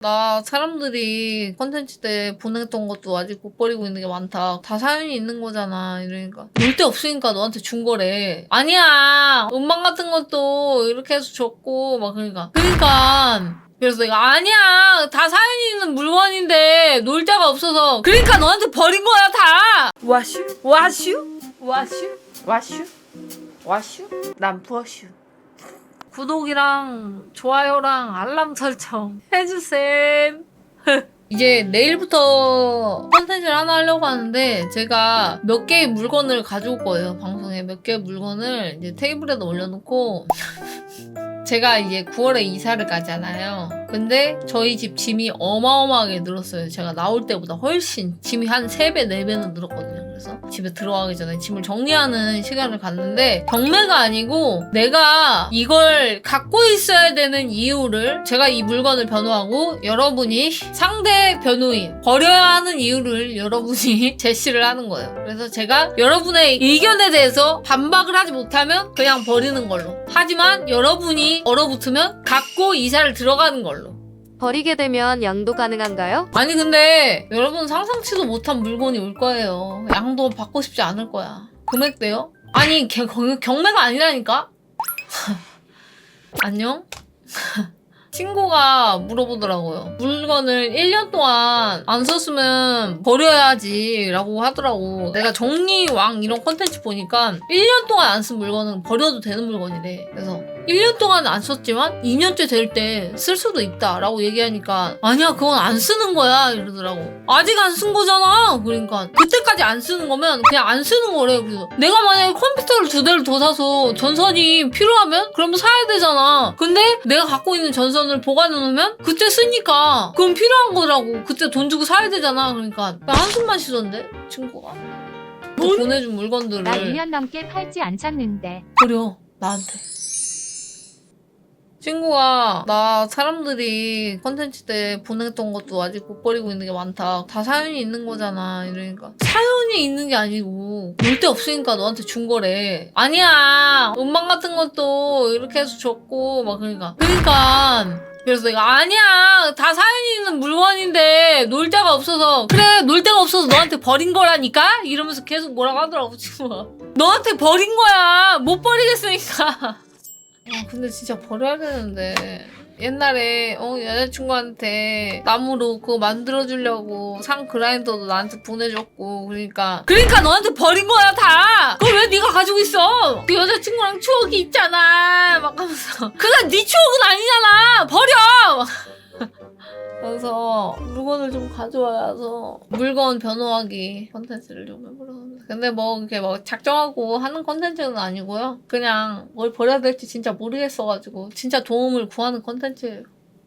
나 사람들이 컨텐츠 때 보냈던 것도 아직 못 버리고 있는 게 많다. 다 사연이 있는 거잖아. 이러니까. 놀 데 없으니까 너한테 준 거래. 아니야. 음반 같은 것도 이렇게 해서 줬고 막 그러니까. 그래서 내가 아니야. 다 사연이 있는 물건인데 놀 데가 없어서 그러니까 너한테 버린 거야 다. 와슈? 난 부어슈. 구독이랑 좋아요랑 알람 설정 해주셈. 이제 내일부터 컨텐츠를 하나 하려고 하는데 제가 몇 개의 물건을 가져올 거예요. 방송에 몇 개의 물건을 이제 테이블에다 올려놓고 제가 이제 9월에 이사를 가잖아요. 근데 저희 집 짐이 어마어마하게 늘었어요. 제가 나올 때보다 훨씬 짐이 한 3배, 4배는 늘었거든요. 그래서 집에 들어가기 전에 짐을 정리하는 시간을 갖는데 경매가 아니고 내가 이걸 갖고 있어야 되는 이유를 제가 이 물건을 변호하고 여러분이 상대 변호인 버려야 하는 이유를 여러분이 제시를 하는 거예요. 그래서 제가 여러분의 의견에 대해서 반박을 하지 못하면 그냥 버리는 걸로. 하지만 여러분이 얼어붙으면 갖고 이사를 들어가는 걸로. 버리게 되면 양도 가능한가요? 아니 근데 여러분 상상치도 못한 물건이 올 거예요. 양도 받고 싶지 않을 거야. 금액대요? 아니 경매가 아니라니까? 안녕? 친구가 물어보더라고요. 물건을 1년 동안 안 썼으면 버려야지 라고 하더라고. 내가 정리왕 이런 컨텐츠 보니까 1년 동안 안 쓴 물건은 버려도 되는 물건이래. 그래서 1년 동안 안 썼지만 2년째 될 때 쓸 수도 있다 라고 얘기하니까 아니야 그건 안 쓰는 거야 이러더라고. 아직 안 쓴 거잖아. 그러니까 그때까지 안 쓰는 거면 그냥 안 쓰는 거래. 그래서 내가 만약에 컴퓨터를 2대를 더 사서 전선이 필요하면 그러면 사야 되잖아. 근데 내가 갖고 있는 전선을 보관해놓으면 그때 쓰니까 그럼 필요한 거라고. 그때 돈 주고 사야 되잖아. 그러니까 한숨만 쉬던데 친구가. 보내준 물건들을 나 1년 넘게 팔지 않았는데. 버려 나한테. 친구가 나 사람들이 컨텐츠 때 보냈던 것도 아직 못 버리고 있는 게 많다. 다 사연이 있는 거잖아. 이러니까 사연이 있는 게 아니고 놀 데 없으니까 너한테 준 거래. 아니야. 음반 같은 것도 이렇게 해서 줬고 막 그러니까. 그래서 내가 아니야. 다 사연이 있는 물건인데 놀 데가 없어서 그래 놀 데가 없어서 너한테 버린 거라니까? 이러면서 계속 뭐라고 하더라고 친구가. 너한테 버린 거야. 못 버리겠으니까. 근데 진짜 버려야 되는데 옛날에 여자친구한테 나무로 그거 만들어주려고 상 그라인더도 나한테 보내줬고 그러니까 너한테 버린 거야 다. 그걸 왜 네가 가지고 있어? 그 여자친구랑 추억이 있잖아 막 하면서. 그건 네 추억은 아니잖아. 버려. 그래서 물건을 좀 가져와서 물건 변호하기 컨텐츠를 좀 해보려고. 근데 뭐 이렇게 막 작정하고 하는 컨텐츠는 아니고요. 그냥 뭘 버려야 될지 진짜 모르겠어가지고 진짜 도움을 구하는 컨텐츠예요.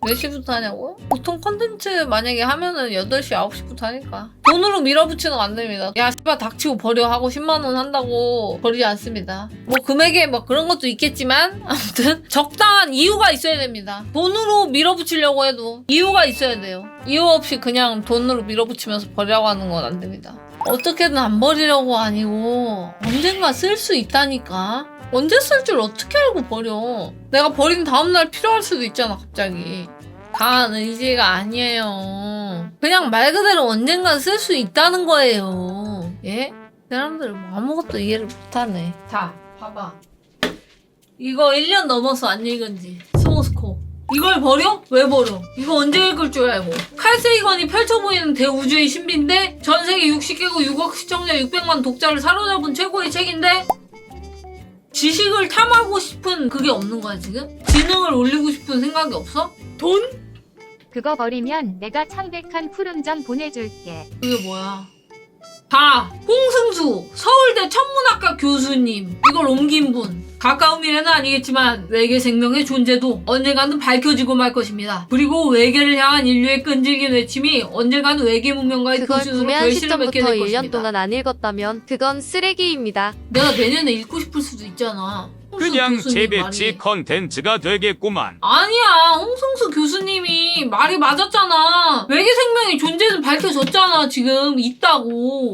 몇 시부터 하냐고요? 보통 컨텐츠 만약에 하면은 8시, 9시부터 하니까. 돈으로 밀어붙이는 거 안 됩니다. 야, 씨발 닥치고 버려 하고 10만원 한다고 버리지 않습니다. 뭐 금액에 막 그런 것도 있겠지만 아무튼 적당한 이유가 있어야 됩니다. 돈으로 밀어붙이려고 해도 이유가 있어야 돼요. 이유 없이 그냥 돈으로 밀어붙이면서 버리라고 하는 건 안 됩니다. 어떻게든 안 버리려고 아니고 언젠가 쓸 수 있다니까. 언제 쓸 줄 어떻게 알고 버려. 내가 버린 다음날 필요할 수도 있잖아 갑자기. 강한 의지가 아니에요. 그냥 말 그대로 언젠간 쓸 수 있다는 거예요. 예? 사람들은 뭐 아무것도 이해를 못하네. 자 봐봐. 이거 1년 넘어서 안 읽은지 스모스코. 이걸 버려? 왜 버려? 이거 언제 읽을 줄 알고. 칼세이건이 펼쳐 보이는 대우주의 신비인데 전세계 60개국 6억 시청자 600만 독자를 사로잡은 최고의 책인데 지식을 탐하고 싶은 그게 없는 거야 지금? 지능을 올리고 싶은 생각이 없어? 돈? 그거 버리면 내가 창백한 푸른전 보내줄게. 그게 뭐야? 다 홍승수 서울대 천문학과 교수님 이걸 옮긴 분. 가까운 미래는 아니겠지만 외계 생명의 존재도 언젠가는 밝혀지고 말 것입니다. 그리고 외계를 향한 인류의 끈질긴 외침이 언젠가는 외계 문명과의 그걸 교신으로 구매한 결실을 맺게 시점부터 될 1년 것입니다. 동안 안 읽었다면 그건 쓰레기입니다. 내가 내년에 읽고 싶을 수도 있잖아. 홍승수 그냥 교수님 재배치 말이. 컨텐츠가 되겠구만. 아니야. 홍승수 교수님이 말이 맞았잖아. 외계 생명의 존재는 밝혀졌잖아. 지금 있다고.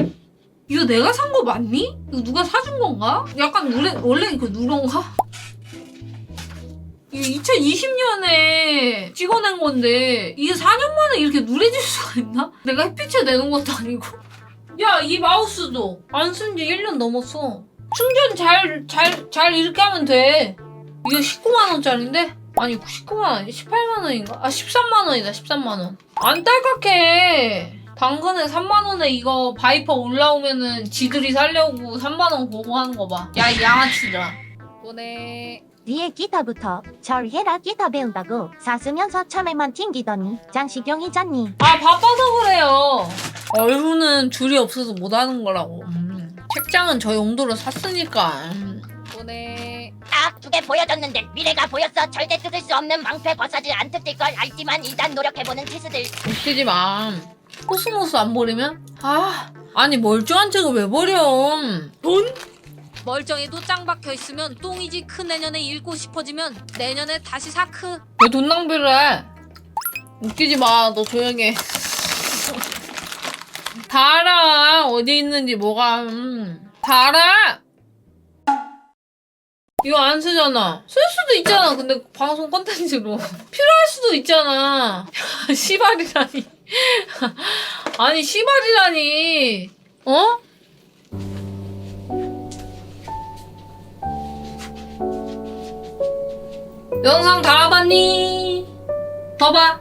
이거 내가 산 거 맞니? 이거 누가 사준 건가? 약간 원래 그 누런가? 이게 2020년에 찍어낸 건데 이게 4년 만에 이렇게 누래질 수가 있나? 내가 햇빛에 내는 것도 아니고. 야, 이 마우스도 안 쓴 지 1년 넘었어. 충전 잘 이렇게 하면 돼. 이거 19만 원짜리인데? 아니 19만 원, 18만 원인가? 아 13만 원이다. 13만 원. 안 딸깍해. 당근에 3만 원에 이거 바이퍼 올라오면은 지들이 살려고 3만 원 보고하는 거 봐. 야, 이 양아치들아. 보내. 뒤에 기타부터 처리해라. 기타 배운다고 사쓰면서 처음에만 튕기더니 장시경이잖니. 아, 바빠서 그래요. 얼굴은 줄이 없어서 못하는 거라고. 책장은 저 용도로 샀으니까. 보내. 딱 두 개 보여줬는데 미래가 보였어. 절대 뜯을 수 없는 방패 버사질 안 뜯을 걸 알지만 일단 노력해보는 티스들. 웃기지 마. 코스모스 안 버리면? 아, 아니 멀쩡한 책을 왜 버려? 돈? 멀쩡해도 짱 박혀 있으면 똥이지. 큰 내년에 읽고 싶어지면 내년에 다시 사크. 왜 돈 낭비를 해? 웃기지 마. 너 조용히 해. 다 알아. 어디 있는지 뭐가. 다 알아. 이거 안 쓰잖아. 쓸 수도 있잖아. 근데 방송 콘텐츠로. 필요할 수도 있잖아. 시발이라니. 아니 시발이라니. 어? 영상 다 봤니? 더 봐.